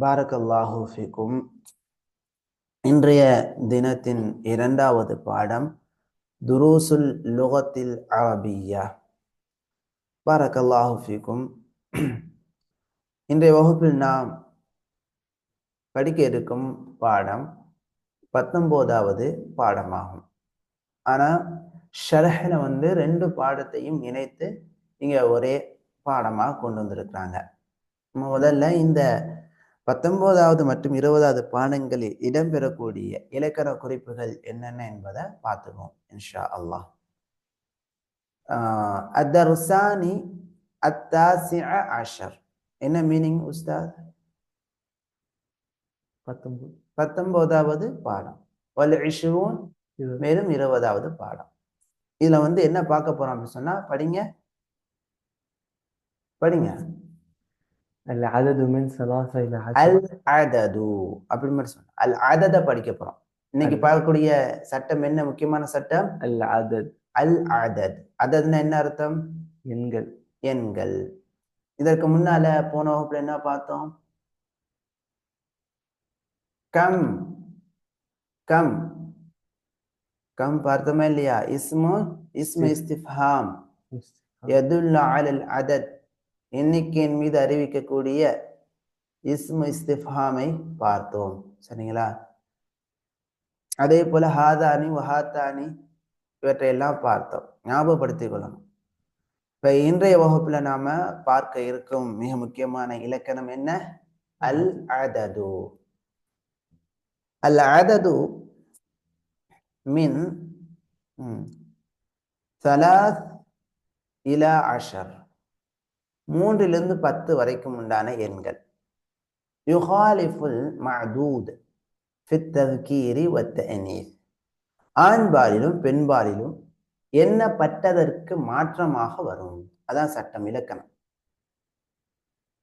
பாரக்கல்லாஹு ஃபிக்கும். இன்றைய தினத்தின் இரண்டாவது பாடம் துரூசுல் லுகத்தில் அரபியா. பாரக்கல்லாஹு ஃபிக்கும். இன்றைய வகுப்பில் நாம் படிக்க இருக்கும் பாடம் 19வது பாடமாகும். ஆனால் ஷரஹில் ரெண்டு பாடத்தையும் இணைத்து இங்கே ஒரே பாடமாக கொண்டு வந்திருக்கிறாங்க. முதல்ல இந்த 19வது மற்றும் 20வது பாடங்களில் இடம்பெறக்கூடிய இலக்கண குறிப்புகள் என்னென்ன என்பதை பார்த்துக்குவோம் இன்ஷா அல்லாஹ். அத்தர்சானி அத்தாசிஅ அஷர் என்ன மீனிங் உஸ்தாத்? 19வது பாடம். வல் இஷ்ரூன் மேலும் 20வது பாடம். இதுல என்ன பார்க்க போறோம் அப்படின்னு சொன்னா படிங்க العدد من 3 إلى 10. அல்-அதது அப்படி மாதிரி சொன்னா அல்-அதத படிக்க போறோம். இன்னைக்கு பார்க்கக்கூடிய சட்டம் என்ன முக்கியமான சட்டம்? அல்-அதத். அல்-அதத். அதத்னா என்ன அர்த்தம்? எண்கள். இதற்கு முன்னால போன வகுப்புல என்ன பார்த்தோம்? கம் கம் கம் பார்த்தோமா இல்லையா? இஸ்மு இஸ்திஃப்ஹாம் யதுல்லு அலல் அதத், எண்ணிக்கையின் மீது அறிவிக்கக்கூடிய இஸ்மு இஸ்திஃப்ஹாமை பார்த்தோம். சரிங்களா? அதே போல ஹாதானி வஹாத்தானி இவற்றையெல்லாம் பார்த்தோம். ஞாபகப்படுத்திக் கொள்ளணும். இப்ப இன்றைய வகுப்புல நாம பார்க்க இருக்கும் மிக முக்கியமான இலக்கணம் என்ன? அல் அதது. அல் அதது மின் 3 இலா 10, 3லிருந்து 10 வரைக்கும் உண்டான எண்கள். யுகாலிஃபுல் மஅதூத் ஃபித் தஸ்கீரி வத் தஅனீஸ், ஆண்பாலிலும் பெண்பாலிலும் எண்ணப்பட்டதற்கு மாற்றமாக வரும். அதான் சட்டம், இலக்கணம்.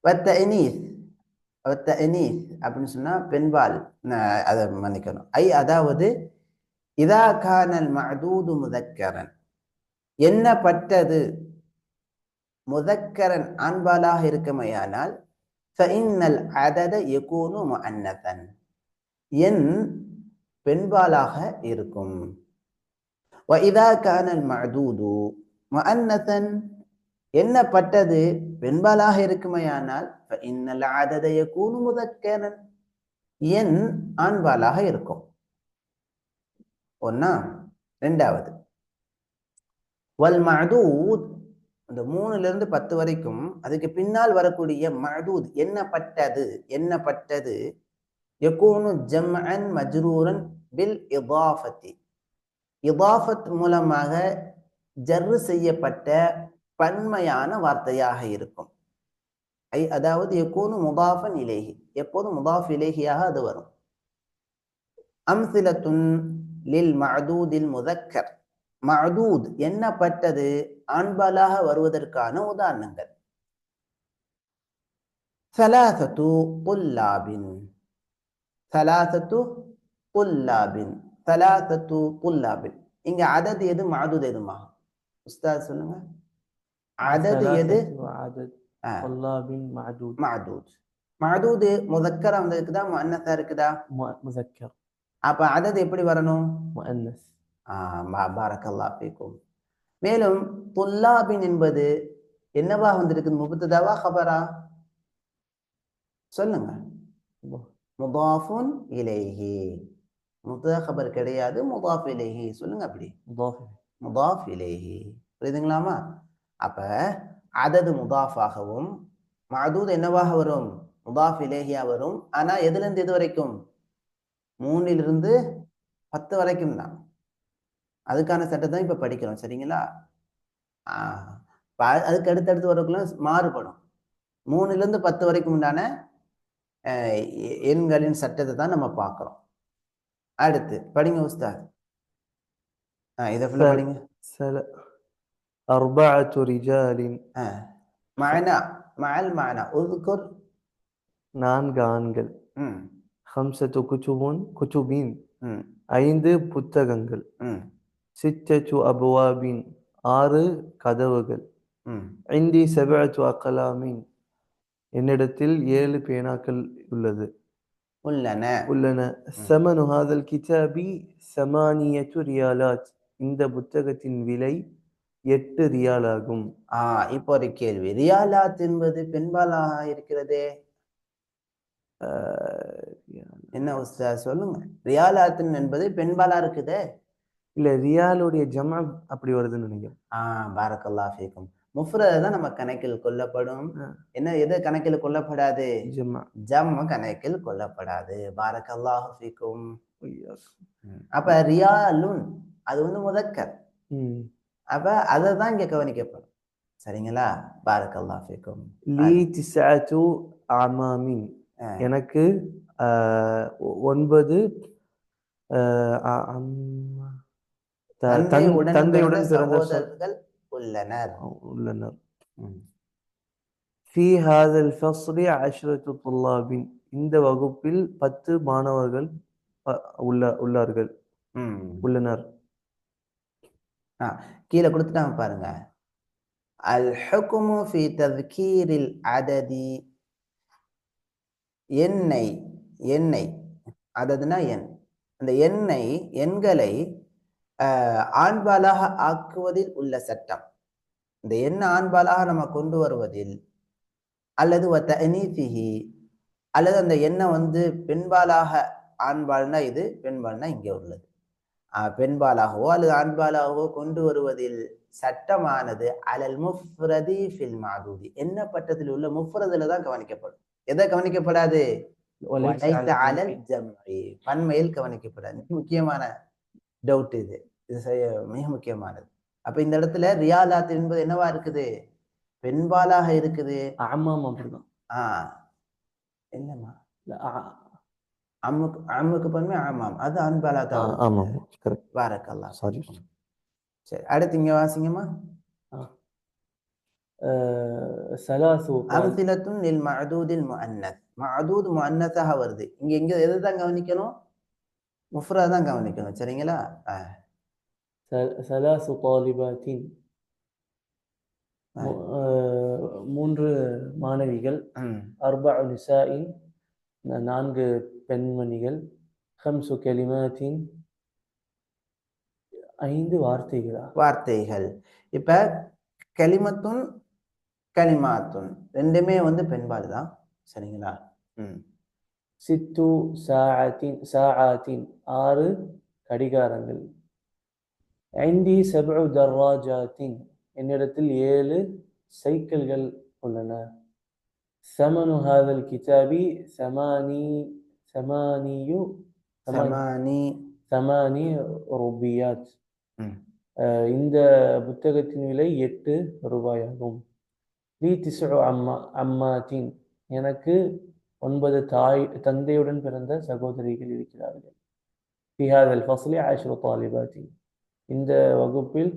வத் தஅனீஸ் அப்படின்னு சொன்னா பெண்பால், அதை மன்னிக்கணும். அதாவது இதா கானல் மஅதூது முதக்கரன், எண்ணப்பட்டது முதக்கரன் ஆண்பாலாக இருக்குமையானால் ஃபஇன்னல் அதத யகூனு முஅன்னதன், எண் பெண்பாலாக இருக்கும். வ இதா கானல் மஅதூது முஅன்னதன், எண்ணப்பட்டது பெண்பாலாக இருக்குமையானால் ஃபஇன்னல் அதத யகூனு முதக்கரன், எண் ஆண்பாலாக இருக்கும். ஒன்னா. ரெண்டாவது, வல் மஅதூத், இந்த 3லிருந்து 10 வரைக்கும் அதுக்கு பின்னால் வரக்கூடிய மஅதூத் எண்ணப்பட்டது யகூனு ஜம்அன் மஜ்ரூரன் பில் இதாஃபத்தி, இதாஃபத் மூலமாக ஜர்ரு செய்யப்பட்ட பன்மையான வார்த்தையாக இருக்கும். அதாவது யகூனு முதாஃபன் இலைஹி, எப்போதும் முதாஃப் இலைஹியாக அது வரும். அம்சிலத்துன் லில் மஅதூதில் முதக்கர், மஅதூத் எண்ணப்பட்டது ஆண்பாலாக வருவதற்கான உதாரணங்கள். ثلاثة طلاب. இங்க அதது எது, மஅதூத் எதுமா உஸ்தாத் சொல்லுங்க? அதது எது? மஅதூத் முதக்கரா வந்திருக்குதா முஅன்னஸா இருக்குதா? முஸக்கர். அப்ப அதது எப்படி வரணும்? முஅன்னஸ். பாரக்கல்லாஹு ஃபீக்கும். மேலும் துல்லாபின் என்பது என்னவா வந்திருக்குது? முப்ததாவா கபரா? சொல்லுங்க. முதாஃபுன் இலைஹி. முப்ததா கபர் கிடையாது, முதாஃப் இலைஹி. சொல்லுங்க. அப்படி முதாஃப் இலைஹி. புரியுதுங்களாமா? அப்ப அதது முதாஃபாகவும் மஅதூத் என்னவாக வரும்? முதாஃப் இலைஹியா வரும். ஆனா எதுல இருந்து எது வரைக்கும்? 3லிருந்து 10 வரைக்கும் தான். அதுக்கான சட்டத்தை இப்ப படிக்கிறோம். சரிங்களா? அதுக்கு அடுத்தடுத்து வரக்குள்ள மாறுபடும். 3லிருந்து 10 வரைக்கும் உண்டான எண்களின் சட்டத்தை தான் நம்ம பார்க்கிறோம். அடுத்து படிங்க உஸ்தாத். இதை ஃபுல்லா படிங்க. அர்பஅத்து ரிஜாலின், மஅல் மஅனா உذ்குர், 4 ஆண்கள். ஹம்சத்து குதுபின், 5 புத்தகங்கள். சித்தத்து அபுவாபின், 6 கதவுகள். இந்தி 7 அக்லாமின், என்னிடத்தில் 7 பேனாக்கள் உள்ளன. ثمن هذا الكتاب 8 ريالات. இந்த புத்தகத்தின் விலை 8 ரியால் ஆகும். இப்போ ஒரு கேள்வி, ரியாலாத் என்பது பெண்பாலாக இருக்கிறதே, என்ன உஸ்தாத் சொல்லுங்க. ரியாலாத் என்பது பெண்பாலா இருக்குதே. இல்ல, ரியாலுடைய ஜமா அப்படி வருதுன்னு நினைக்கிறேன். பாரக்கல்லாஹ் ஃபீக்கும். முஃப்ரத் தான் நம்ம கணக்கில் கொள்ளப்படும். என்ன எது கணக்கில் கொள்ளப்படாது? ஜம் கணக்கில் கொள்ளப்படாது. பாரக்கல்லாஹ் ஃபீக்கும். அப்ப ரியாலுன் அது வந்து முதக்கர். அப்ப அதை தான் இங்க கவனிக்கப்படும். சரிங்களா? பாரக்கல்லாஹ் ஃபீக்கும். லீ திஸ்அத்து அமாமின், எனக்கு 9 தந்தையுடன் பிறந்த சகோதரர்கள் உள்ளனர். في هذا الفصل 10 طلاب. இந்த வகுப்பில் 10 மாணவர்கள் உள்ளனர். கீழே கொடுத்துட்டாங்க பாருங்க. அல் ஹுக்மு ஃபி தذكீரில் அததி, எண்ணெய் அததுனா எண், அந்த எண்களை ஆண்பாலாக ஆக்குவதில் உள்ள சட்டம். இந்த எண்ணை ஆண்பாலாக நம்ம கொண்டு வருவதில், அல்லது தஅனீஃபிஹி, அல்லது அந்த எண்ணை வந்து பெண்பாலாக, ஆண்பால்னா இது, பெண்பால்னா இங்கே உள்ளது, பெண்பாலாகவோ அல்லது ஆண்பாலாகவோ கொண்டு வருவதில் சட்டமானது அலல் முஃப்ரதி ஃபில் மஅதூதி, எண்ணப்பட்டதில் உள்ள முஃப்ரதில் தான் கவனிக்கப்படும். எதை கவனிக்கப்படாது? அலல் ஜம்இ, பன்மையில் கவனிக்கப்படாது. முக்கியமான டவுட் இது மிக முக்கியமானது. அப்ப இந்த இடத்துல ரியாலாத் என்பது என்னவா இருக்குது? பெண்பாலாக இருக்குது. என்னமா அம்முக்கு பன்மை ஆமாம், அது ஆண்பாலா தான். பாரக்கல்லாஹ். சரி, அடுத்து இங்க வாசிங்கம்மா. அம்சிலத்துன் லில் மஅதூதில் முஅன்னஸ். மஅதூத் முஅன்னஸாக வருது. இங்க எதை தான் கவனிக்கணும்? முஃப்ரத் தான் கவனிக்கணும். சரிங்களா? ثلاث طالبات, 3 மாணவிகள். 4 நிசாஇ, 4 பெண்மணிகள். 5 கலிமாத்தின், 5 வார்த்தைகள். இப்ப கலிமத்துன் கலிமாத்துன் ரெண்டுமே வந்து பெண்பால் தான். சரிங்களா? 6 சாஆத்தின், 6 கடிகாரங்கள். ஐந்தி 7 தர்ராஜாத்தின், என்னிடத்தில் 7 சைக்கிள்கள் உள்ளன. சமனு ஹாதல் கிதாபி 8 ரூபியாத். இந்த புத்தகத்தின் விலை 8 ரூபாயாகும். லீ 9 அம்மாத்தின், எனக்கு 9 தந்தையுடன் பிறந்த சகோதரிகள் இருக்கிறார்கள். في هذا الفصل 10 طالبات. இந்த வகுப்பில்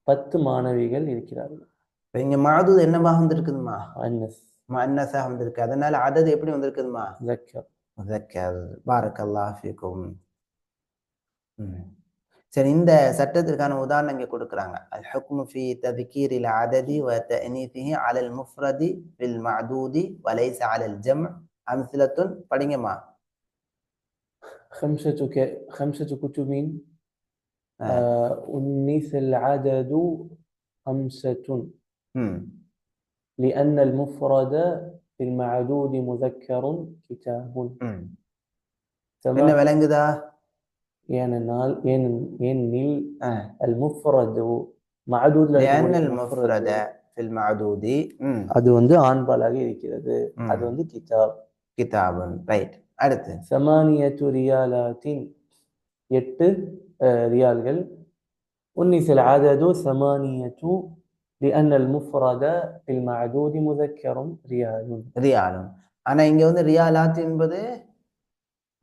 10 மாணவிகள் இருக்கிறார்கள். இங்க மஅதூத் என்னவாக வந்திருக்குதுமா? முஅன்னஸாக வந்திருக்கு. அதனால அதது எப்படி வந்திருக்குதுமா? முதக்கர். பாரக்கல்லாஹ் ஃபீக்கும். சரி, இந்த சட்டத்திற்கான உதாரணம் இங்க கொடுக்குறாங்க. அல் ஹுக்மு ஃபீ தذكீரில் அததி வ தஅனீஃபிஹி அலல் முஃப்ரதி ஃபில் மஅதூதி வ லைஸ அலல் ஜம்'. அம்ஸிலத்துன் படிங்கம்மா. 5 كتب أنث العدد 5 لأن المفرد في المعدود مذكر كتاب. என்ன விளங்குதா? ஏனெனில் المفرد معدود لأن المفرد في المعدود அது வந்து ஆண்பாலாக இருக்கிறது. அது வந்து கிதாபுன். ரைட். அடுத்து 8 ரியாலாத்தின், 8 ரியால்கள். أنث العدد 8 لأن المفرد في المعدود مذكر ريال. ஆனா இங்க வந்து ரியாலாத் என்பது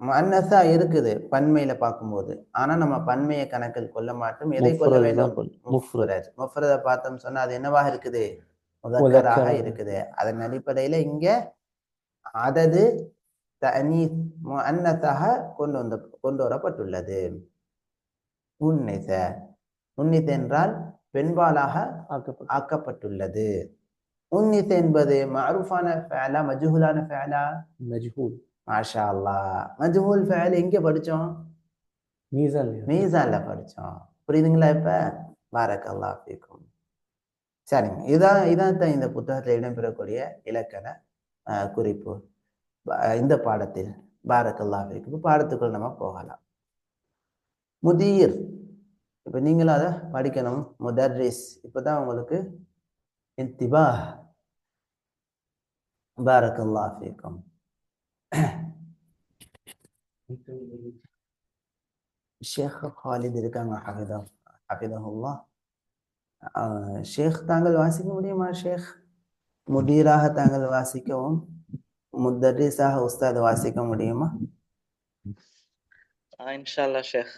முஅன்னஸா இருக்குது பன்மையில பார்க்கும்போது. ஆனா நம்ம பன்மையை கணக்கில் கொள்ள மாட்டோம். எதை கொள்ள வேண்டும்? முஃப்ரத பார்த்தோம் சொன்னா அது என்னவாக இருக்குது? முதக்கராக இருக்குது. அதன் அடிப்படையில இங்க அதது தஅனீஸ் முஅன்னஸாக கொண்டு வரப்பட்டுள்ளது. உன்னிஸ என்றால் பெண்பாலாக ஆக்கப்பட்டுள்ளது. உன்னித் என்பது மஅரூஃபான ஃபஅலா மஜ்ஹூலான ஃபஅலா? மஜ்ஹூல். மாஷா அல்லாஹ். மஜ்ஹூல் ஃபஅல் எங்க படிச்சோம்? மீசான்லயா? மீசான்ல படிச்சோம். புரியுதுங்களா இப்ப? பாரக்கல்லாஹ் ஃபீக்கும். சரிங்க. இதான் இந்த புத்தகத்தில் இடம்பெறக்கூடிய இலக்கண குறிப்பு இந்த பாடத்தில். பாரக்கல்லாஹ் ஃபீக்கும். இப்ப பாடத்துக்குள் நம்ம போகலாம். முதீர், இப்ப நீங்களும் அதை படிக்கணும். முதர்ரிஸ், இப்பதான் உங்களுக்கு இன்திபாஹ். பாரக்கல்லாஹ் ஃபீக்கும். ஷேக் ஹாலித் இருக்காங்க, ஹஃபிதஹுல்லாஹ். ஷேக் தாங்கள் வாசிக்க முடியுமா ஷேக்? முடீராக தாங்கள் வாசிக்கவும், முதர்ரிஸாக உஸ்தாத் வாசிக்க முடியுமா? இன்ஷால்லா ஷேக்.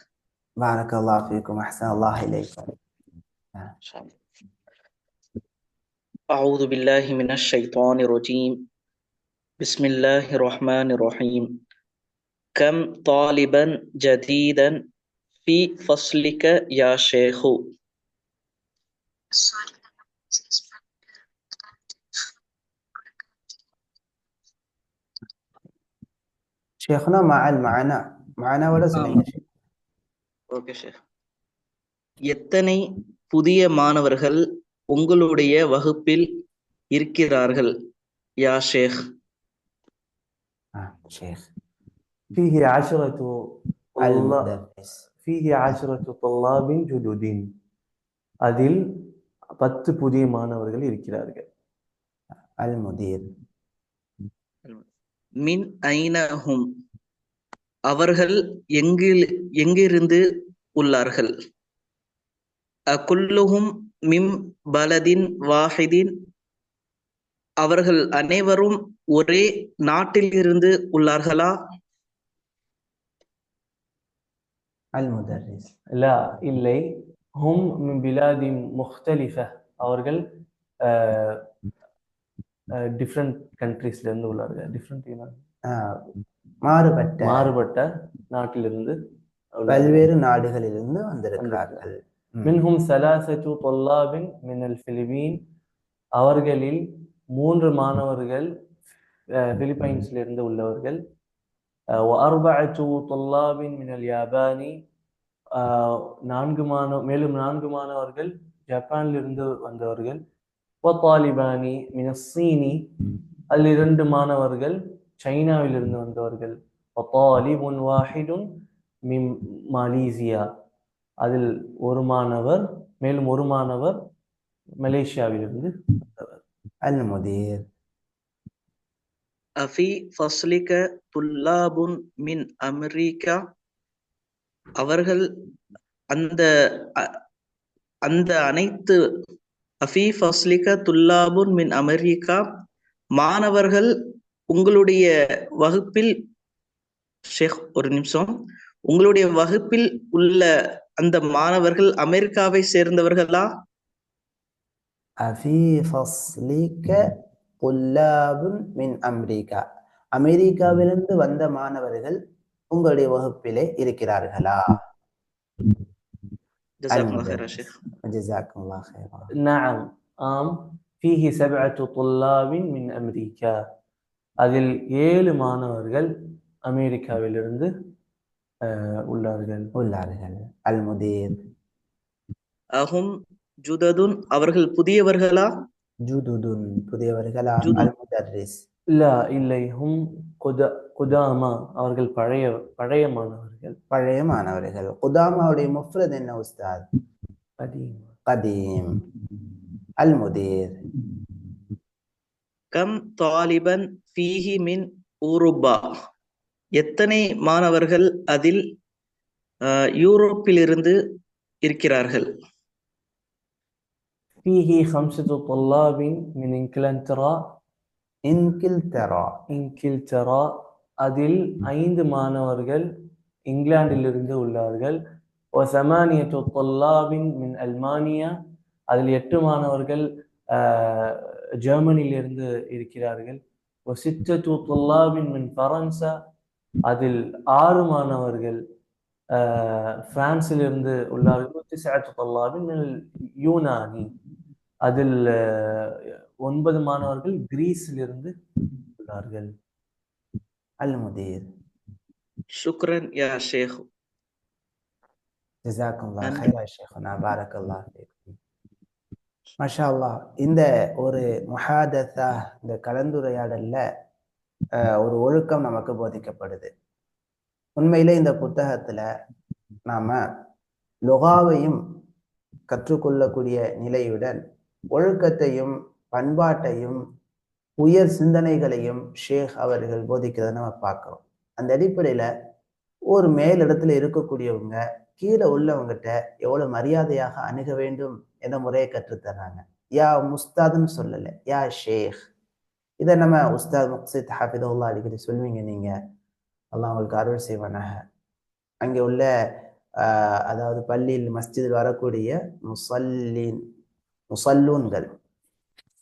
பாரக்கல்லாஹ் ஃபீக்கும். அஹ்ஸனல்லாஹ் இலைக்கும். أعوذ بالله من الشيطان الرجيم. بسم الله الرحمن الرحيم. كم طالبا جديدا في فصلك يا شيخ؟ ஷேக்னா معنا ولا சொல்லுங்க ஷேக். ஓகே ஷேக். எத்தனை புதிய மாணவர்கள் உங்களுடைய வகுப்பில் இருக்கிறார்கள் யா ஷேக்? ஷேக். فيه 10 المدرس. فيه 10 طلاب جدد. அதில் 10 புதிய மாணவர்கள் இருக்கிறார்கள். المدير. மின் ஐனஹும், அவர்கள் எங்கிருந்து உள்ளார்கள்? அகுல்லுஹும் மிம் பலதின் வாஹிதின், அவர்கள் அனைவரும் ஒரே நாட்டில் இருந்து உள்ளார்களா? المدرس. லா, இல்லை. ஹும் மின் பிலாதின் முக்தலிஃபா, அவர்கள் டிஃப்ரெண்ட் கண்ட்ரீஸ்ல இருந்து உள்ளார்கள். டிஃப்ரெண்ட் மாறுபட்ட நாட்டிலிருந்து, பல்வேறு நாடுகளிலிருந்து வந்திருக்கிறார்கள். மின்ஹும் ஸலாஸத்து தொல்லாபின் மினல் பிலிப்பீன், அவர்களில் 3 மாணவர்கள் பிலிப்பைன்ஸ்ல இருந்து உள்ளவர்கள். வஅர்பஅத்து தொல்லாபின் மினல் யாபானி, மேலும் 4 மாணவர்கள் ஜப்பான்ல இருந்து வந்தவர்கள். வத்தாலிபானி மினஸ் சீனி, அதில் 2 மாணவர்கள் சைனாவில் இருந்து வந்தவர்கள். வத்தாலிபுன் வாஹிதுன் மின் மலேசியா, அதில் மேலும் ஒரு மாணவர் மலேசியாவிலிருந்து வந்தவர். المدير. அஃபி ஃபஸ்லிக துல்லாபுன் மின் அமெரிக்கா, அவர்கள் அந்த அனைத்து அஃபி ஃபஸ்லிக துல்லாபுன் மின் அமெரிக்கா, மாணவர்கள் உங்களுடைய வகுப்பில், ஷேக் ஒரு நிமிஷம், உங்களுடைய வகுப்பில் உள்ள அந்த மாணவர்கள் அமெரிக்காவை சேர்ந்தவர்களா? அஃபி ஃபஸ்லிக துல்லாபுன் மின் அமெரிக்கா, அமெரிக்காவிலிருந்து வந்த மாணவர்கள் உங்களுடைய வகுப்பிலே இருக்கிறார்களா? ஜஸாக்கல்லாஹ் கைரா. நஅம், ஆம். ஃபீஹி 7 துல்லாபின் மின் அமெரிக்கா, அதில் 7 மாணவர்கள் அமெரிக்காவிலிருந்து உள்ளார்கள். அல் முதீர். அஹும் ஜுததுன், அவர்கள் புதியவர்களா? ஜுதுதுன், புதியவர்களா? அல் முதர்ரிஸ். லா, இல்லை. ஹும் குதாமா, அவர்கள் பழைய மாணவர்கள். பழைய மாணவர்கள். குதாமாவுடைய முஃப்ரத் என்ன உஸ்தாத்? கதீம். அல் முதீர். கம் தாலிபன் ஃபீஹி மின் ஊருபா, எத்தனை மாணவர்கள் அதில் யூரோப்பிலிருந்து இருக்கிறார்கள்? ஃபீஹி 5 துல்லாபின் மின் இங்கில்தரா, அதில் 5 மாணவர்கள் இங்கிலாந்திலிருந்து உள்ளார்கள். وثمانية طلاب من ألمانيا, அதில் 8 மாணவர்கள் ஜெர்மனியிலிருந்து இருக்கிறார்கள். وستة طلاب من فرنسا, அதில் 6 மாணவர்கள் பிரான்சிலிருந்து உள்ளார்கள். 9 طلاب من اليوناني, அதில் 9 மாணவர்கள் கிரீஸிலிருந்து உள்ளார்கள். அல்-முதீர். ஷுக்ரன் யா ஷேக். ஜஸாக்கல்லாஹ் நன்றி. கைரா ஷேഖுனா பாரக்கல்லாஹ் ஃபீக்கும். மாஷா அல்லாஹ். இந்த ஒரு முஹாதஸா, இந்த கலந்துரையாடல்ல ஒரு ஒழுக்கம் நமக்கு போதிக்கப்படுது. உண்மையிலே இந்த புத்தகத்துல நாம லுகாவையும் கற்றுக்கொள்ளக்கூடிய நிலையுடன் ஒழுக்கத்தையும் பண்பாட்டையும் உயர் சிந்தனைகளையும் ஷேக் அவர்கள் போதிக்கிறத நம்ம பார்க்கிறோம். அந்த அடிப்படையில ஒரு மேலிடத்துல இருக்கக்கூடியவங்க கீழே உள்ளவங்கிட்ட எவ்வளவு மரியாதையாக அணுக வேண்டும் என்ற முறையை கற்றுத்தர்றாங்க. யா முஸ்தாதுன்னு சொல்லல, யா ஷேக். இதை நம்ம உஸ்தாத் முக்சித் ஹாஃபிதுல்லாஹ் அடிக்கடி சொல்லுவீங்க நீங்க. அல்லாஹ் உங்களுக்கு அருள் செய்வானாக. அங்கே உள்ள அதாவது பள்ளியில் மஸ்ஜிதில் வரக்கூடிய முசல்லூன்கள்,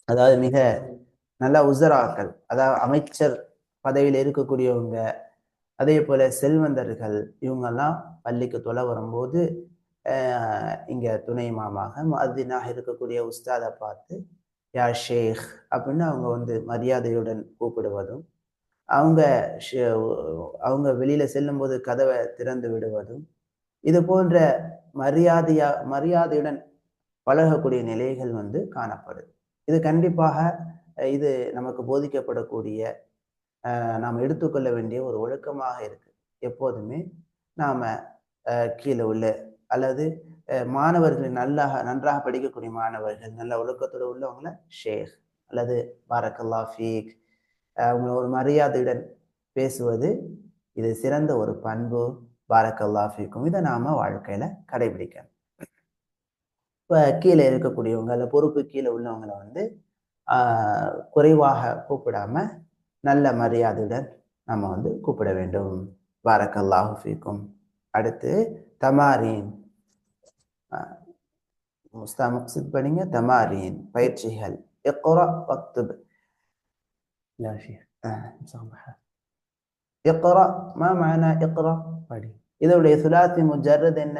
அதாவது மிக நல்ல உசராக்கள், அதாவது அமைச்சர் பதவியில் இருக்கக்கூடியவங்க, அதே போல செல்வந்தர்கள், இவங்கெல்லாம் பள்ளிக்கு தொலை வரும்போது இங்க துணை மாமாக முஅத்தினாக இருக்கக்கூடிய உஸ்தாதை பார்த்து யா ஷேக் அப்படின்னு அவங்க வந்து மரியாதையுடன் கூப்பிடுவதும், அவங்க வெளியில செல்லும் போது கதவை திறந்து விடுவதும், இது போன்ற மரியாதையுடன் பழகக்கூடிய நிலைகள் வந்து காணப்படுது. இது கண்டிப்பாக இது நமக்கு போதிக்கப்படக்கூடிய நாம் எடுத்துக்கொள்ள வேண்டிய ஒரு ஒழுக்கமாக இருக்கு. எப்போதுமே நாம கீழே உள்ள அல்லது மாணவர்கள் நன்றாக படிக்கக்கூடிய மாணவர்கள், நல்ல ஒழுக்கத்தோடு உள்ளவங்கள ஷேக் அல்லது பாரக்கல்லாஹ் ஃபீக் அவங்க ஒரு மரியாதையுடன் பேசுவது, இது சிறந்த ஒரு பண்பு. பாரக்கல்லாஹ் ஃபீக்கும். இதை நாம வாழ்க்கையில கடைபிடிக்கணும். இப்ப கீழே இருக்கக்கூடியவங்க அல்ல பொறுப்பு கீழே உள்ளவங்களை வந்து குறைவாக கூப்பிடாம நல்ல மரியாதையுடன் நம்ம வந்து கூப்பிட வேண்டும். பாரக்கல்லாஹு ஃபீக்கும். அடுத்து தமாரீன். முஸ்தா முக்சித் படிங்க. தமாரீன் பயிற்சிகள். இக்ரா வக்துப். لا شيخ مسامحة. இக்ரா மா மஅனா இக்ரா? படி. இதோடைய சுலாத்தி முஜர்ரத் என்ன?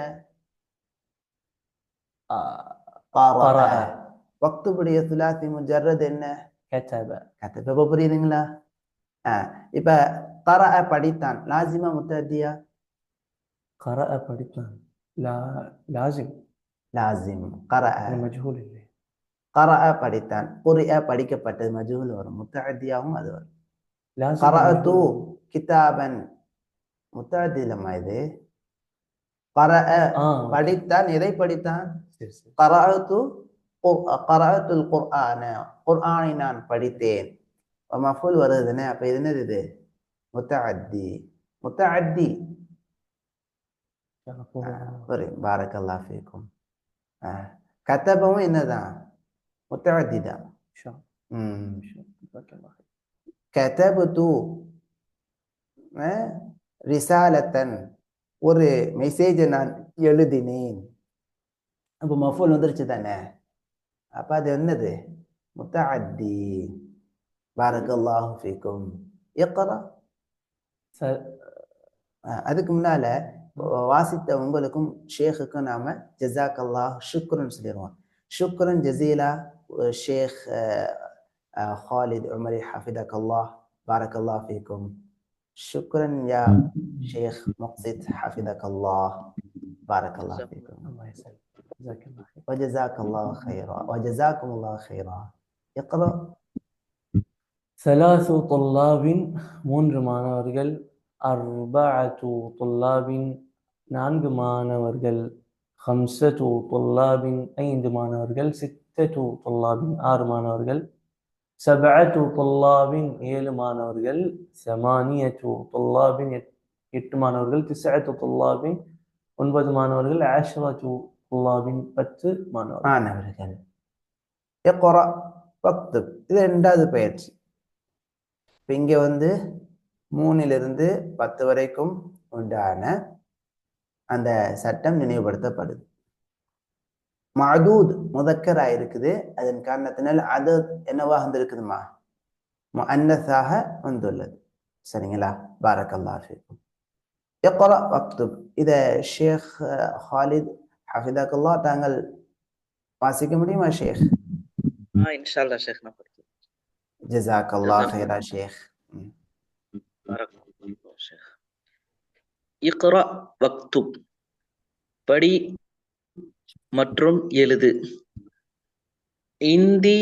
قرأ. வக்துபுடைய சுலாத்தி முஜர்ரத் என்ன? كتب. கதப. புரியுதுங்களா? இப்ப கரஅ படித்தான், லாசிமா முத்தஅத்தியா? قرأ படித்தான். லாசிம். லாசிம். கரஅ மஜ்ஹூல் இல்லை. கரஅ படித்தான், குர்ஆ படிக்கப்பட்டது, மஜ்ஹூல் வரும், முத்தஅத்தியாவும் அது வரும். லாசிம். கரஅது கிதாபன் முத்தஅத்தி இல்லம்மா இது. கரஅ படித்தான், எதை படித்தான்? கரஅத்துல் குர்ஆன, குர்ஆனை நான் படித்தேன். மஃபூல் வருதுன்னு, அப்ப இது என்னது? இது முத்தஅத்தி. முத்தஅத்தி. பாரக்கல்லாஹ் ஃபீக்கும். கதபவும் என்னதான்? முத்தஅத்தி தான். கதபது ரிசாலத்தன், ஒரு மெசேஜை நான் எழுதினேன். அப்போ மஃபூல் வந்துருச்சு தானே, அப்ப அது என்னது? முத்தஅத்தி. பாரக்கல்லாஹு ஃபீக்கும். இக்ரா. அதுக்கு முன்னால வாசித்த உங்களுக்கும் ஷேக்குக்கும் நாம ஜஸாக்கல்லாஹ் ஷுக்ரன் சொல்லிடுவோம். ஷுக்ரன் ஜஸீலா ஷேக் خالد عمري حفظك الله بارك الله فيكم. شكرا يا شيخ مقصد حفظك الله بارك الله فيكم. الله يسلمك. جزاك الله خير. وجزاك الله خيرا وجزاكم الله خيرا. اقرأ. ثلاث طلاب மூன்று மாணவர்கள். أربعة طلاب நான்கு மாணவர்கள். خمسة طلاب ஐந்து மாணவர்கள். ستة طلاب ஆறு மாணவர்கள். سبعة طلاب ஏழு மாணவர்கள். ثمانية طلاب எட்டு மாணவர்கள். تسعة طلاب ஒன்பது மாணவர்கள். عشرة طلاب பத்து மாணவர்கள். اقرأ واكتب. இது இரண்டாவது பயிற்சி. இங்க வந்து 3லிருந்து 10 வரைக்கும் உண்டான அந்த சட்டம் நினைவுபடுத்தப்படுது. மஅதூத் முதக்கரா இருக்குது, அதன் காரணத்தினால் அதத் என்னவா வந்திருக்குதுமா? முஅன்னஸாக வந்துள்ளது. சரிங்களா? பாரக்கல்லாஹு ஃபீக்கும். இக்ரா வக்துப். இத ஷேக் ஹாலித் ஹஃபிதக்கல்லாஹ் தாங்கள் வாசிக்க முடியுமா ஷேக்? இன்ஷால்லா ஷேக் நான் படிக்கிறேன். ஜஸாக்கல்லாஹ் ஹைரா ஷேக். பரக்கல்லாஹு ஷேக். இக்ரா வக்துப், படி மற்றும் எழுது. இந்தி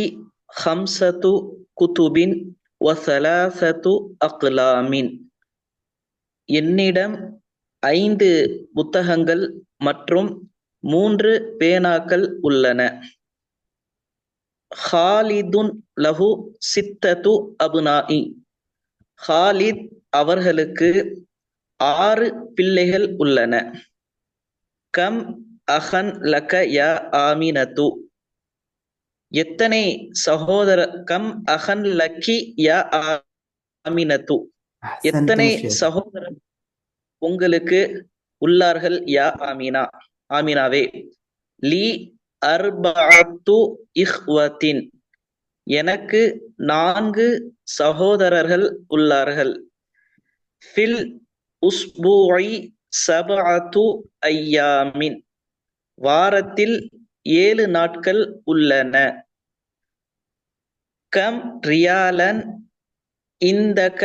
ஹம்சத்து குதுபின் வ ஸலாஸத்து அக்லாமின், என்னிடம் 5 புத்தகங்கள் மற்றும் 3 பேனாக்கள் உள்ளன. ஹாலிதுன் லஹு சித்தத்து அபுனாஇ, ஹாலித் அவர்களுக்கு 6 பிள்ளைகள் உள்ளன. கம் அஹன் லக யா ஆமினத்து, எத்தனை கம் அஹன் லக்கி யா ஆமினத்து, எத்தனை சகோதரர் உங்களுக்கு உள்ளார்கள் யா ஆமினா, ஆமினாவே. லி அர்பஅத்து இஹ்வத்தின், எனக்கு 4 சகோதரர்கள் உள்ளார்கள். ஃபில் உஸ்பூஇ சபஅத்து ஐயாமின், வாரத்தில் 7 நாட்கள் உள்ளன. கம் ரியாலன் இந்தக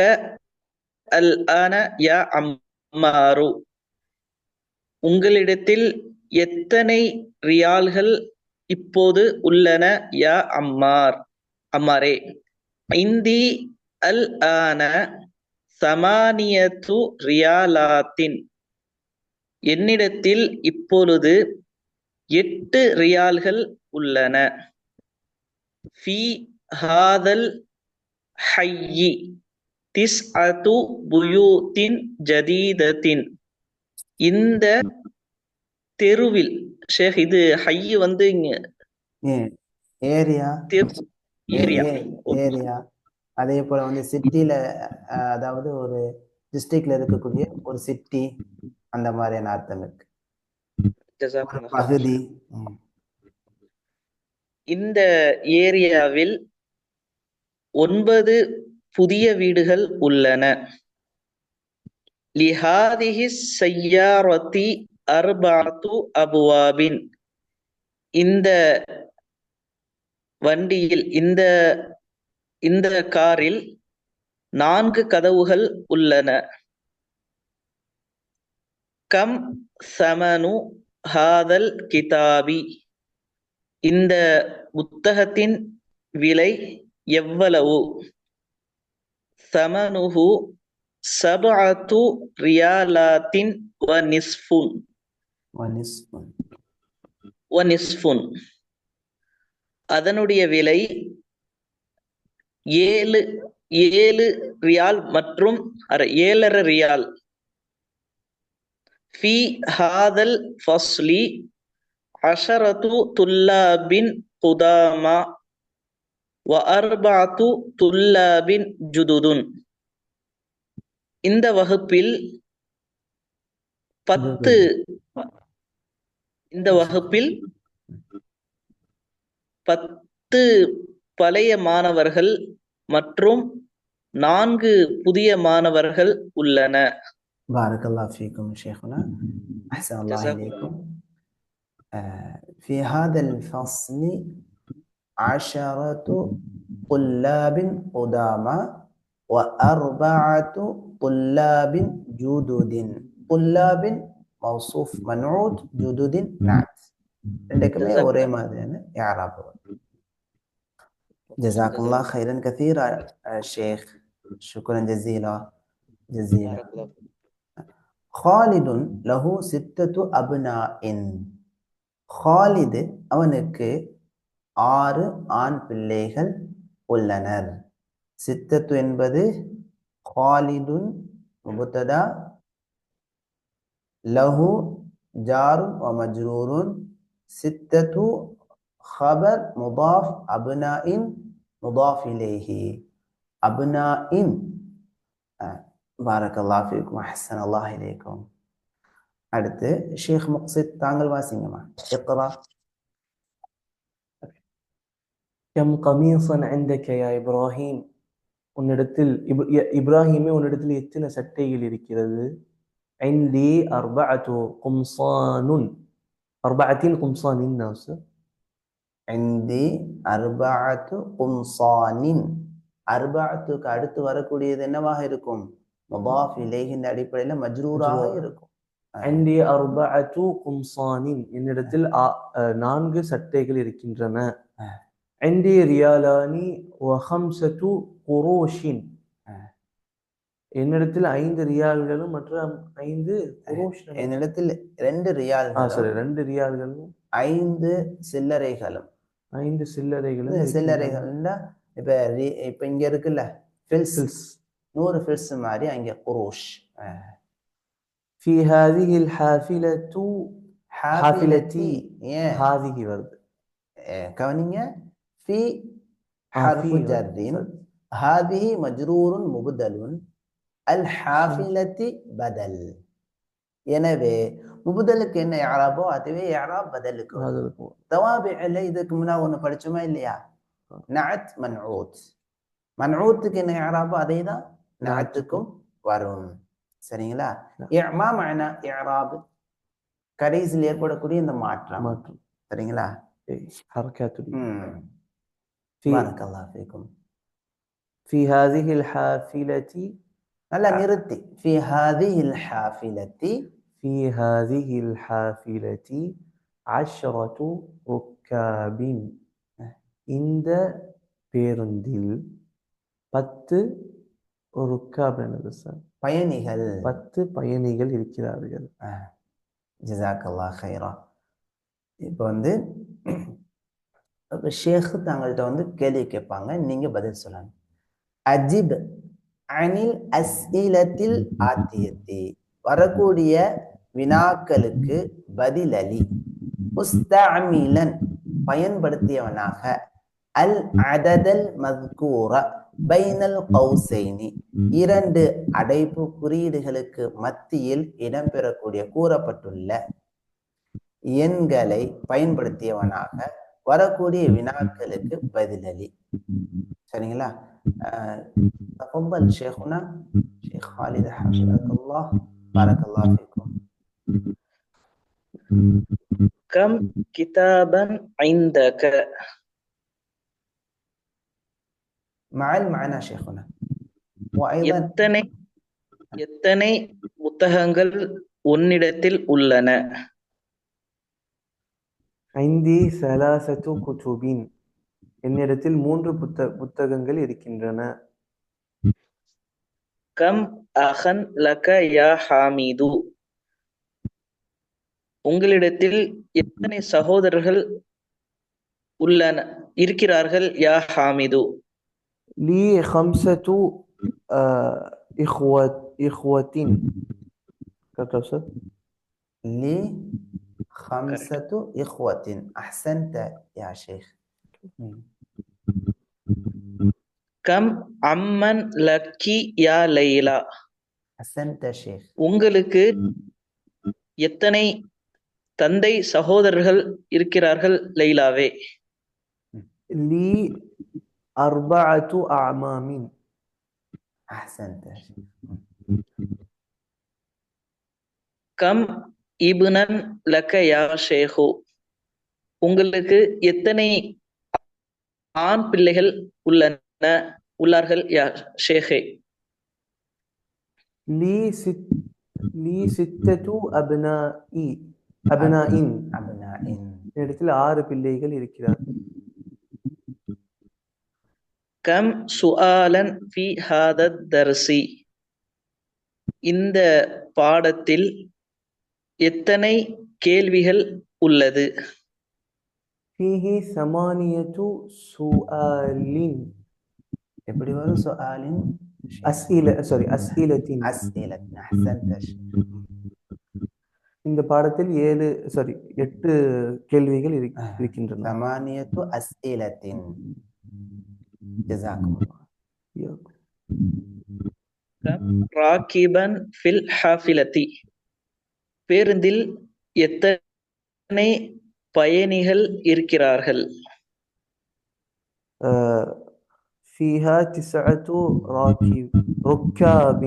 அல் ஆன யா அம்மாரு, உங்களிடத்தில் எத்தனை ரியால்கள் இப்போது உள்ளன யா அம்மாரே. இந்தி அல் ஆன சமானியத்து ரியாலாத்தின், என்னிடத்தில் இப்பொழுது 8 ரியால்கள் உள்ளன. ஃபி ஹாதல் ஹய்யி திஸ்அத்து புயூத்தின் ஜதீதத்தின், இந்த தெருவில், ஷேக் இது ஹய்யி வந்து ஏரியா ஏரியா, ஏரியா. அதே போல வந்து சிட்டில, அதாவது ஒரு டிஸ்ட்ரிக்ட்ல இருக்கக்கூடிய ஒரு சிட்டி, அந்த மாதிரியான அர்த்தம் இருக்கு. பகுதி. இந்த ஏரியாவில் 9 புதிய வீடுகள் உள்ளன. லிஹாதிஹி ஸய்யாரத்தி அர்பஅத்து அபுவாபின், இந்த வண்டியில், இந்த காரில் 4 கதவுகள் உள்ளன. கம் சமனு ஹாதல் கிதாபி, இந்த புத்தகத்தின் விலை எவ்வளவு? சமனுஹு சபஅத்து ரியாலாத்தின் வ நிஸ்ஃபுன், அதனுடைய விலை 7 ரியால் மற்றும் 7.5 ரியால். ஃபி ஹாதல் ஃபஸ்லி 10 துல்லாபின் குதாமா வ 4 துல்லாபின் ஜுதுதுன், இந்த வகுப்பில் 10 பழைய மாணவர்கள் மற்றும் 4 புதிய மாணவர்கள் உள்ளன. பாரக்கல்லாஹு ஃபீக்கும் ஷேخنا, அஹ்ஸன் அல்லாஹ் இலைக்கும். في هذا الفصل 10 طلاب قدامى و4 طلاب جدد. طلاب موصوف منعوت، جدد نعت، عندكم ஒரே மாதிரியான இஅராப். جزاكم الله خيرا كثيرا شيخ، شكرا جزيلا. خالد له 6 أبناء. خالد அவனுக்கு 6 ஆண் பிள்ளைகள் உள்ளனர். 6 என்பது خالد مبتدا، له جار ومجرور، 6 خبر مضاف، أبناء مضاف إليه. أبناء. بارك الله فيكم، أحسن الله إليكم. அடுத்து ஷேக் முக்ஸித், தாங்கள் வாசிங்கம்மா. இக்ரா. கம் கமீசன் இந்தக யா இப்ராஹிம், உன்னிடத்தில் இப்ராஹிமே உன்னிடத்தில் எத்தனை சட்டைகள் இருக்கிறது? இந்தி 4 கும்சானுன். 4 கும்சானின் நாஸ். இந்தி அர்பஅத்து கும்சானின். அர்பஅத்துக்கு அடுத்து வரக்கூடியது என்னவாக இருக்கும்? முதாஃப் இலைஹின் அடிப்படையில் மஜ்ரூராக இருக்கும். عندي أربعة قمصان என்னிடத்தில் 4 சட்டைகள் இருக்கின்றன. عندي ريالان وخمسة قروش என்னிடத்தில் 5 ரியால்களும் மற்ற 5 குரோஷ். என்னிடத்தில் 2 ரியால்களும் சரி 2 ரியால்களும் 5 சில்லறைகளும். 5 சில்லறைகளும். சில்லறைகள்னா இப்ப இங்க இருக்குல்ல ஃபில்ஸ், 100 ஃபில்ஸ் மாதிரி அங்க குரோஷ். في هذه الحافلة حافلتي هذه ورد கவனிங்க. في حرف جر هذه مجرور مبدل الحافلة بدل. எனவே முபதலுக்கு என்ன இஅராபோ அதுவே இஅராப் பதலுக்கு. தவாபிஅல இதுக்கு முன்ன ஒன்னு படிச்சோமா இல்லையா? நஅத் மன்ஊத். மன்ஊத்துக்கு என்ன இஅராபோ அதேதான் நஅத்துக்கும் வரும். சரிங்களா? இஅமா மஅனா இஅராப், கடைசியில் ஏற்படக்கூடிய இந்த மாற்றம். சரிங்களா? حركات. بارك الله فيكم. في هذه الحافلة நல்லா நிறுத்தி. في هذه الحافلة في هذه الحافلة 10 ركاب இந்த பேருந்தில் 10 ருக்காப் என்னது சார்? பயணிகள். 10 பயணிகள் இருக்கிறார்கள். ஜஸாக்கல்லாஹ் கைரா. இப்போ வந்து ஷேக் தங்கள்கிட்ட கேள்வி கேட்பாங்க, நீங்க பதில் சொல்லணும். அஜிப் அனில் அஸ்இலத்தில் ஆத்தியத்தி, வரக்கூடிய வினாக்களுக்கு பதிலளி. முஸ்தஅமிலன் பயன்படுத்தியவனாக. அல் அததல் மذ்கூர பைனல் கௌசைனி, 2 அடைப்பு குறியீடுகளுக்கு மத்தியில் இடம்பெறக்கூடிய கூறப்பட்டுள்ள எண்களை பயன்படுத்தியவனாக வரக்கூடிய வினாக்களுக்கு பதிலளி. சரிங்களா? தஃபضل ஷேخنا ஷேக் خالد حفظك الله بارك الله فيكم. كم كتابا عندك؟ مع المعنى شيخنا. وايضا எத்தனை புத்தகங்கள் உன்னிடத்தில் உள்ளன? عندي 3 كتب என்னிடத்தில் 3 புத்தகங்கள் இருக்கின்றன. கம் அஹன் லக யா ஹாமிது, உங்களிடத்தில் எத்தனை சகோதரர்கள் இருக்கிறார்கள் யா ஹாமிது? لي 5 إخوة. لي 5 إخوة. أحسنت يا شيخ. கம் அம்மன் லக்கி யா லைலா, أحسنت شيخ. உங்களுக்கு எத்தனை தந்தை சகோதரர்கள் இருக்கிறார்கள் லைலாவே? لي 4 أعمام. أحسنت. கம் இப்னன் லக யா ஷேஹு, உங்களுக்கு எத்தனை ஆண் பிள்ளைகள் உள்ளார்கள் யா ஷேஹே? لي 6 أبناء. இடத்தில் 6 பிள்ளைகள் இருக்கிறார்கள். கம் சுஆலன் ஃபி ஹாதத் தர்சி, இந்த பாடத்தில் எத்தனை கேள்விகள் உள்ளது? فيه 8 سؤال. எப்படி வரும்? சுஆலின் أسئلة. أحسنت. இந்த பாடத்தில் 8 கேள்விகள் இருக்கின்றன. 8 أسئلة. جزاكم الله. ராகிபன் ஃபில் ஹாஃபிலதி, பேருந்தில் எத்தனை பயணிகள் இருக்கிறார்கள்? فيها 9 ركاب.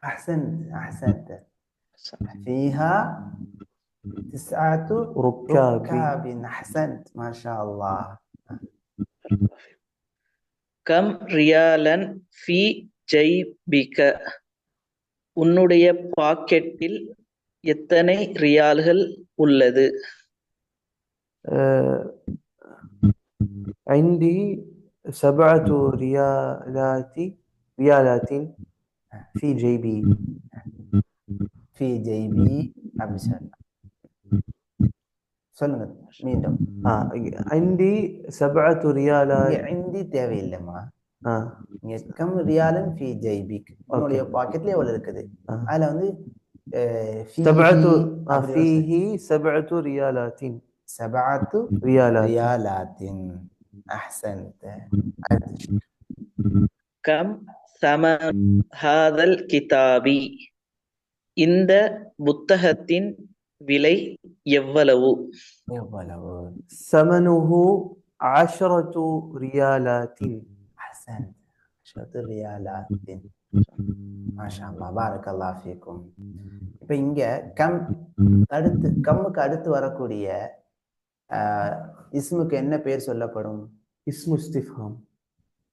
أحسنت. فيها تسعة ركاب ركاب أحسنت ما شاء الله. கம் ரியாலன் ஃபி ஜைபிக, உன்னுடைய பாக்கெட்டில் எத்தனை ரியால்கள் உள்ளது? آه، عندي 7 ريالات في جيبي. في جيبي அப்படி சொல்லலாம். சொல்லுங்க மீண்டும். عندي 7 ريالات. இங்க இந்தி தேவையில்லைம்மா. آه. இங்க கம் ரியாலன் ஃபி ஜைபிக், உன்னுடைய பாக்கெட்ல எவ்வளவு இருக்குது. அதுல வந்து فيه 7 ريالات. 7 ريالات أحسنت. கம் சமன் ஹாதல் கிதாபி, இந்த புத்தகத்தின் விலை எவ்வளவு? எவ்வளவு? ثمنه 10 ريالات. أحسنت 10 ريالات. ما شاء الله بارك الله فيكم. இப்போ இங்க கம்முக்கு அடுத்து வரக்கூடிய இஸ்முக்கு என்ன பேர் சொல்லப்படும்? இஸ்மு இஸ்திஃபாம்.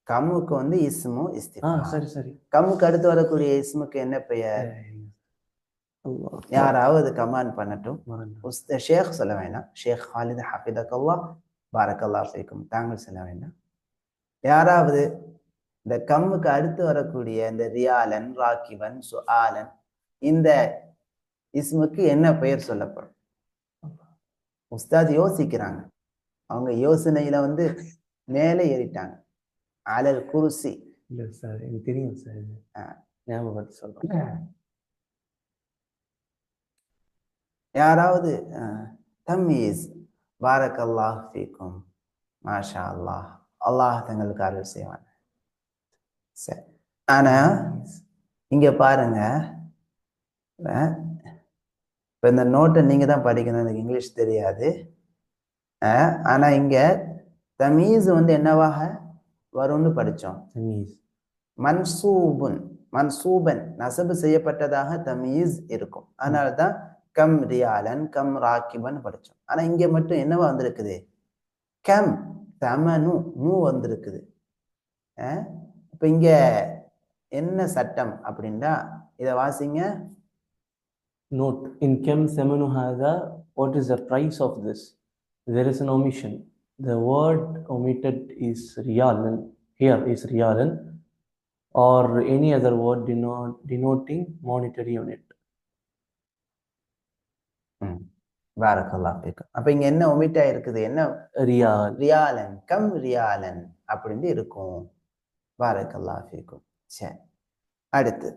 கம்முக்கு வந்து இஸ்மு இஸ்திஃபாம். சரி. கம்முக்கு அடுத்து வரக்கூடிய இஸ்முக்கு என்ன பெயர்? யாராவது கமாண்ட் பண்ணட்டும். ஷேக் சொல்ல வேண்டாம். ஷேக் ஹாலித் ஹஃபிதக்கல்லாஹ் பாரக்கல்லாஹ் ஃபீக்கும், தாங்கள் சொல்ல வேண்டாம். யாராவது இந்த கம்முக்கு அடுத்து வரக்கூடிய இந்த ரியாலன், ராக்கிபன், சுஆலன், இந்த இஸ்முக்கு என்ன பெயர் சொல்லப்படும்? உஸ்தாத் யோசிக்கிறாங்க. அவங்க யோசனையில வந்து மேலே ஏறிட்டாங்க. அலல் குர்சி. இல்ல சார், எனக்கு தெரியும் சார். ஞாபகப்படுத்தி சொல்றேன். யாராவது தம்மீஸ் பாரக்கல்லாஹ் ஃபீக்கும் மாஷா அல்லாஹ், அல்லாஹ் தங்களுக்கு அருள் செய்வான். சரி, ஆனா இங்க பாருங்க, இப்போ இந்த நோட்டை நீங்க தான் படிக்கணும், எனக்கு இங்கிலீஷ் தெரியாது. ஆனா இங்க தமீஸ் வந்து என்னவாக வரும்னு படிச்சோம்? மன்சூபன் நசபு செய்யப்பட்டதாக தமீஸ் இருக்கும். அதனால்தான் கம் ரியாலன் கம் ராக்கிபன் படிச்சோம். ஆனா இங்க மட்டும் என்னவா வந்திருக்குது? கம் தமனு நூ வந்திருக்குது. இப்ப இங்க என்ன சட்டம் அப்படின்னா, இதை வாசிங்க. Note, in kam thamanu hadha, what is the price of this? There is an omission. The word omitted is riyalan. Here is riyalan, or any other word denoting monetary unit. பாரக்கல்லாஹ் ஃபீக்கும். அப்ப இங்க என்ன ஒமிட்டா இருக்குது? என்ன? ரியாலன் கம் ரியாலன் அப்படின்னு இருக்கும். பாரக்கல்லாஹ் ஃபீக்கும். சரி, அடுத்து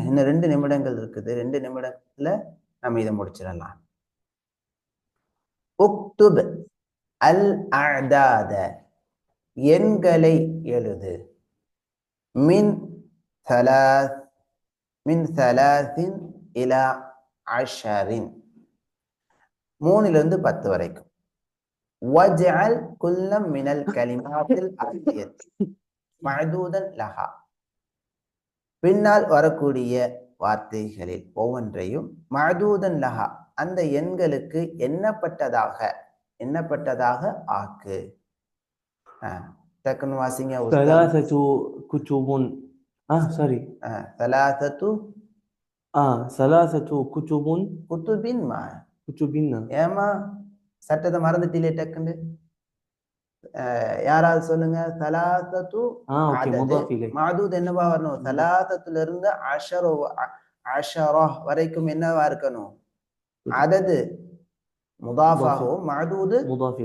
இன்னும் 2 நிமிடங்கள் இருக்குது. 2 நிமிடத்துல நம்ம இதை முடிச்சிடலாம். உக்துப் அல் அஅதாத, எண்களை எழுது. மின் 3 இலா 10, 3லிருந்து 10 வரைக்கும். வஜ்அல் குல்லம் மினல் கலிமாத்தில் ஆத்தியத்தி மஅதூதன் லஹா, பின்னால் வரக்கூடிய வார்த்தைகளில் ஒவ்வொன்றையும் மஅதூதன் லஹா, அந்த எண்களுக்கு எண்ணப்பட்டதாக ஆக்கு. டக்குன்னு வாசிங்க. ثلاثة كتب. sorry. ثلاثة كتب. குத்துபின்மா. குத்துபின்னா ஏமா சட்டத்தை மறந்துட்டீங்களே டக்குன்னு? யாராவது சொல்லுங்க. சலாசத்து மஅதூத் என்னவா வரணும்? சலாசத்துல இருந்து அஷரா வரைக்கும் என்னவா இருக்கணும்? அதது முதாஃபாகவும் மஅதூத்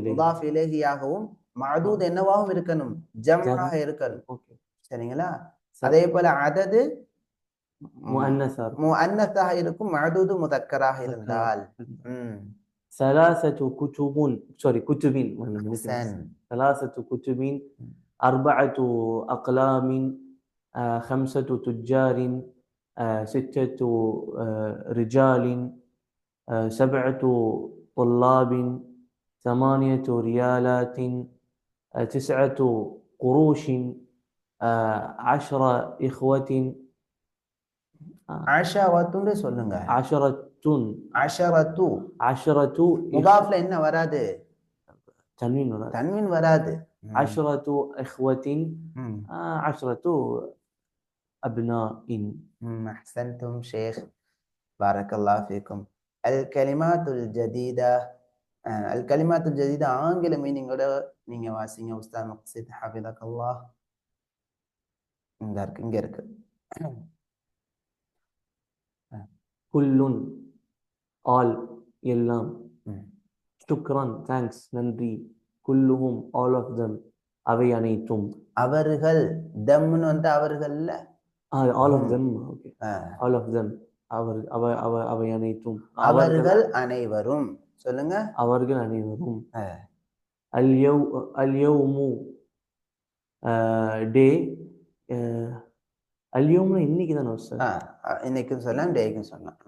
முதாஃப் இலைஹியாகவும் மஅதூத் என்னவாகவும் இருக்கணும்? ஜம்ஆக இருக்கணும். சரிங்களா? அதே போல அதது முஅன்னஸாக இருக்கும், மஅதூத் முதக்கராக இருந்தால். ثلاثة كتب. كتب. ثلاثة كتب. 4 أقلام. 5 تجار. 6 رجال. 7 طلاب. 8 ريالات. 9 قروش. 10 إخوة. ஆஷாவத்துன்னு சொல்லுங்க. 10 அஷரத்து அஷரத்து முதாஃப்ல என்ன வராது? தன்வீன் வராது. தன்வீன் வராது. அஷரத்து இஹ்வத்தின் ம். அஷரத்து அப்னாஇன். அஹ்சன்தும் ஷேக், பாரக்கல்லாஹு ஃபீக்கும். அல் கலிமாத்துல் ஜதீதா, அல் கலிமாத்துல் ஜதீதா ஆங்கில மீனிங்கோட நீங்க வாசிங்க உஸ்தாத் முக்ஸித் ஹஃபிதக்கல்லாஹ். இங்க இருக்கு. குல்லுன் ஆல் எல்லாம். ம். சுக்ரான் தேங்க்ஸ் நன்றி. குல்லுஹும் ஆல் ஆஃப் தெம் அவை அனைத்தும். அவர்கள் தம்னு வந்து அவர்கள்ல all of them. Okay, all of them அவை அனைத்தும். அவர்கள் அனைவரும் சொல்லுங்க. அவர்கள் அனைவரும். அல் யௌமு டே. அல் யௌம்னா இன்னைக்கு தானே சார்? இன்னைக்கும் சொல்லலாம், டேக்கும் சொல்லலாம்.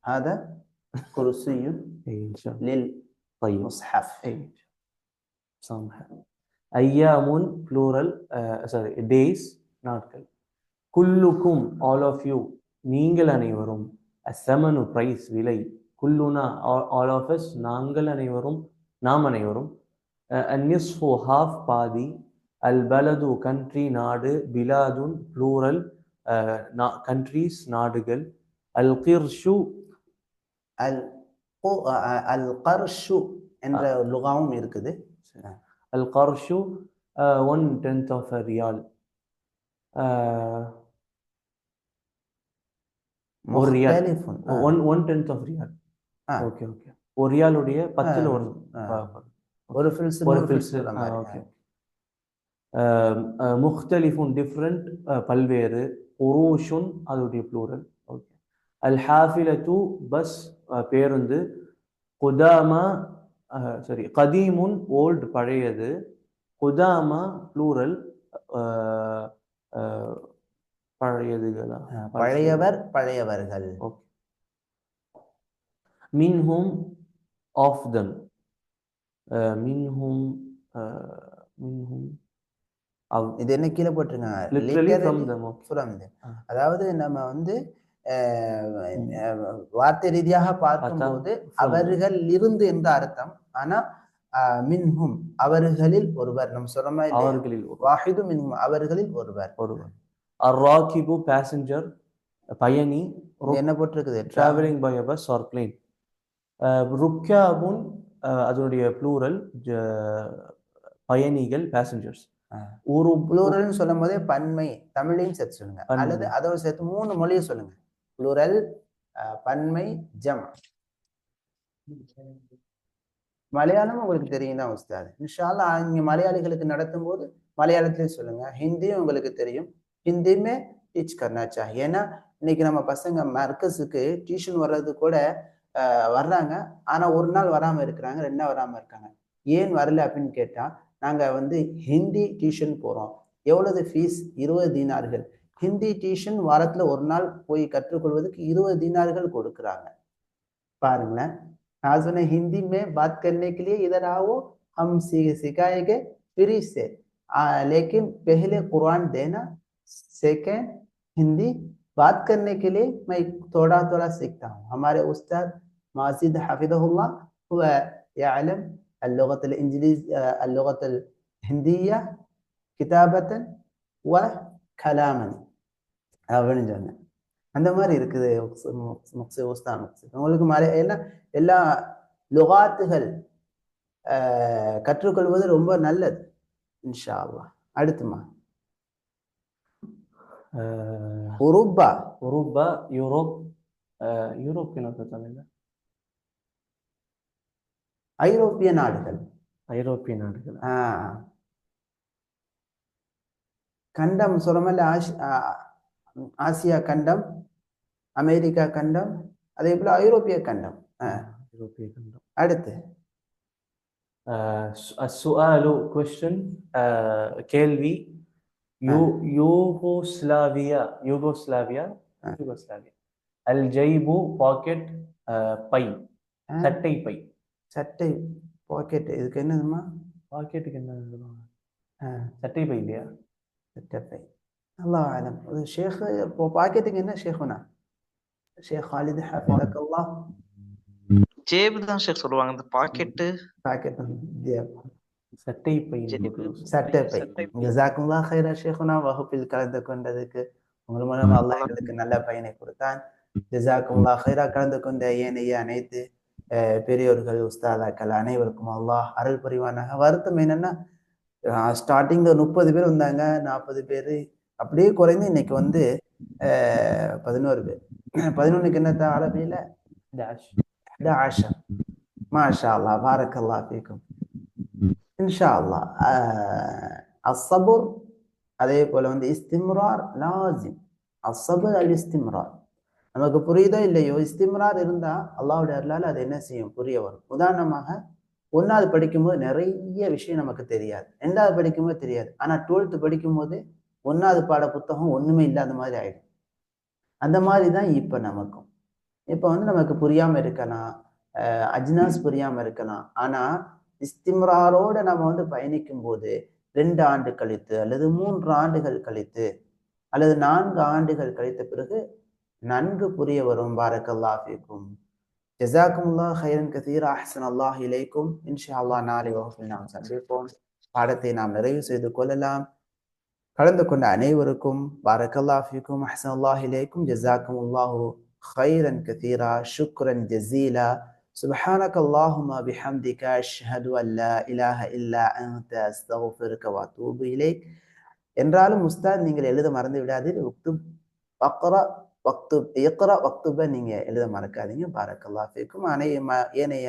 هذا كرسي للمصحف. سامح. ஐயாமுன் plural, sorry, days நாட்கள். குல்லுக்கும் all of you நீங்கள் அனைவரும். அஸ்ஸமனு price விலை. குல்லுனா all of us நாங்கள் அனைவரும், நாம் அனைவரும். அந்நிஸ்ஃபு half பாதி. அல் பலது country நாடு. பிலாதுன் plural, countries நாடுகள். அல் கிர்ஷு அல் கர்ஷு என்ற லுகாவும் இருக்குது. அல் கர்ஷு 1/10 of a ரியால். ஒரு ரியால் 1/10 of ரியால். ஓகே ஓகே, ஒரு ரியாலுடைய 10ல ஒரு ஃபில்ஸ். ஓகே. முக்தலிஃபுன் டிஃப்ரெண்ட், பல்வேறு. உரூஷுன் அதோடைய ப்ளூரல். ஓகே. அல் ஹாஃபிலத்து பஸ், பேருந்து. குதாமா சாரி கதீமுன் ஓல்டு பழையது. குதாமா ப்ளூரல், பழையதுகளா? பழையவர் பழையவர்கள். ஓகே. மின்ஹும் ஆஃப் தம். மின்ஹும் இது என்ன கீழே போட்டுருங்க. அதாவது நம்ம வந்து வார்த்தை ரீதியாக பார்க்கும்போது அவர்கள் இருந்து என்ற அர்த்தம். ஆனா மின்ஹும் அவர்களில் ஒருவர், நம்ம சொல்ற மாதிரி அவர்களில் வாஹிது மின்ஹும் அவர்களில் ஒருவர். அர்-ராகிபு பேசஞ்சர், பயணி. என்ன போட்டிருக்குது? Travelling by a bus or plane. ருக்யாபுன் அதனுடைய ப்ளூரல், பயணிகள், பேசஞ்சர்ஸ். ஒரு ப்ளூரல்னு சொல்லும் போதே பன்மை தமிழையும் சேர்த்து சொல்லுங்க, அல்லது அதோட சேர்த்து 3 மொழியை சொல்லுங்க. ப்ளூரல், பன்மை, ஜம். மலையாளம் உங்களுக்கு தெரியும் தான் உஸ்தாத். இன்ஷா அல்லாஹ் இங்க மலையாளிகளுக்கு நடத்தும் போது மலையாளத்திலையும் சொல்லுங்க. ஹிந்தியும் உங்களுக்கு தெரியும், ஹிந்தியுமே டீச் கர்னா சாஹியே. ஏன்னா இன்னைக்கு நம்ம பசங்க மர்கஸுக்கு டியூஷன் வர்றது கூட வர்றாங்க, ஆனா ஒரு நாள் வராம இருக்கிறாங்க, 2 நாள் வராம இருக்காங்க. ஏன் வரல அப்படின்னு கேட்டா, நாங்க வந்து ஹிந்தி டியூஷன் போறோம். எவ்வளவு ஃபீஸ்? 20 தீனார்கள். ஹிந்தி டியூஷன் வாரத்துல ஒரு நாள் போய் கற்றுக்கொள்வதற்கு 20 दीनार கொடுக்குறாங்க. பாருங்களேன், நான் சொன்ன हिंदी में बात करने के लिए इधर आओ, हम सिखाएंगे फ्री से, लेकिन पहले कुरान देना, सेकंड हिंदी बात करने के लिए मैं थोड़ा थोड़ा सीखता हूँ. हमारे उस्ताद माजिद हफिज़हुल्लाह हुआ यालम اللغة الإنجليز اللغة الهندية كتابة وكلاما அப்படின்னு சொன்னேன். அந்த மாதிரி இருக்குது உங்களுக்கு எல்லா லுகாத்துகள் கற்றுக்கொள்வது ரொம்ப நல்லது இன்ஷா அல்லாஹ். அடுத்துமா உருப்பா. உருப்பா யூரோப். யூரோப் என்ன தமிழ்ல? ஐரோப்பிய நாடுகள். ஐரோப்பிய நாடுகள். கண்டம் சொல்றமல்ல, ஆசியா கண்டம், அமெரிக்கா கண்டம், அதே போல ஐரோப்பிய கண்டம். ஐரோப்பிய கண்டம். அடுத்து சுஆலு क्वेश्चन, கேள்வி. யூகோஸ்லாவியா. யூகோஸ்லாவியா. யூகோஸ்லாவியா. அல் ஜைபு பாக்கெட், பை, சட்டை பை. சட்டை பாக்கெட். இதுக்கு என்னதுமா? பாக்கெட்டுக்கு என்ன சொல்லுவாங்க? சட்டை பை இல்லையா? சட்டை பை. அல்லாஹ் அலம். ஷேக் பாக்கெட்டுக்கு என்ன ஷேக்குனா? ஷேக் ஹாலித் ஹஃபிதக்கல்லாஹ். ஜேபு தான் ஷேக் சொல்லுவாங்க. இந்த பாக்கெட்டு பாக்கெட் சட்டை பை ஜேபு சட்டப்பை. ஜஸாக்குமுல்லாஹ் ஹைரா ஷேகுனா, வகுப்பில் கலந்து கொண்டதுக்கு உங்கள் மூலமா அல்லாஹ் எங்களுக்கு நல்ல பயனை கொடுத்தான். ஜஸாக்குமுல்லாஹ் ஹைரா. கலந்து கொண்ட ஏனைய அனைத்து பெரியோர்கள், உஸ்தாதாக்கள் அனைவருக்கும் அல்லாஹ் அருள் புரிவானாக. வருத்தம் என்னன்னா, ஸ்டார்டிங்ல 30 பேர் வந்தாங்க, 40 பேர் அப்படியே குறைந்து இன்னைக்கு வந்து 11 பேர். 11க்கு என்னத்த அரபியில டேஷ் 11. மாஷா அல்லாஹ், பாரக்கல்லாஹ் ஃபீக்கும். இன்ஷா அல்லாஹ். அஸ்ஸபுர், அதே போல வந்து இஸ்திம்ரார் லாசிம். அஸ்ஸபுர் அல் இஸ்திம்ரார். நமக்கு புரியுதோ இல்லையோ, இஸ்திம்ரார் இருந்தா அல்லாஹ்வுடைய அருளால அது என்ன செய்யும், புரிய வரும். உதாரணமாக 1வது படிக்கும்போது நிறைய விஷயம் நமக்கு தெரியாது, 2வது படிக்கும்போது தெரியாது. ஆனா 12th படிக்கும்போது 1வது பாட புத்தகம் ஒண்ணுமே இல்லாத மாதிரி ஆயிடும். அந்த மாதிரி தான் இப்ப நமக்கும். இப்ப வந்து நமக்கு புரியாம இருக்கலாம், அஜ்னாஸ் புரியாம இருக்கலாம். ஆனா இஸ்திம்ராரோட நம்ம வந்து பயணிக்கும் போது 2 ஆண்டு கழித்து அல்லது 3 ஆண்டுகள் கழித்து அல்லது 4 ஆண்டுகள் கழித்த பிறகு நன்கு புரிய வரும். பாரக்கல்லாஹ் ஃபீக்கும். ஜஸாக்குமுல்லாஹ் ஹைரன் கதீரா. அஹ்ஸனல்லாஹ் இலைக்கும். இன்ஷா அல்லாஹ் நாளை வகுப்பில் நாம் சந்திப்போம். பாடத்தை நாம் நிறைவு செய்து கொள்ளலாம். கலந்து கொண்ட அனைவருக்கும் பாரக்கல்லாஹ் ஃபீக்கும், அஹ்ஸனல்லாஹ் இலைக்கும், ஜஸாக்குமுல்லாஹு خيرا كثيرا. شكرا جزيلا. سبحانك اللهم بحمدك أشهد أن لا إله إلا أنت أستغفرك وأتوب إليك. என்றாலும் உஸ்தாத் நீங்கள் எழுத மறந்து விடாதீர். உக்துப் வக்ரா வக்துப் இக்ரா வக்துப நீங்க எழுத மறக்காதீங்க. பாரக்கல்லாஹ் ஃபீக்கும். ஏனைய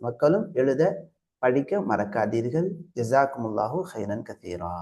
மக்களும் எழுத படிக்க மறக்காதீர்கள். ஜஸாக்குமுல்லாஹு ஹைரன் கதீரா.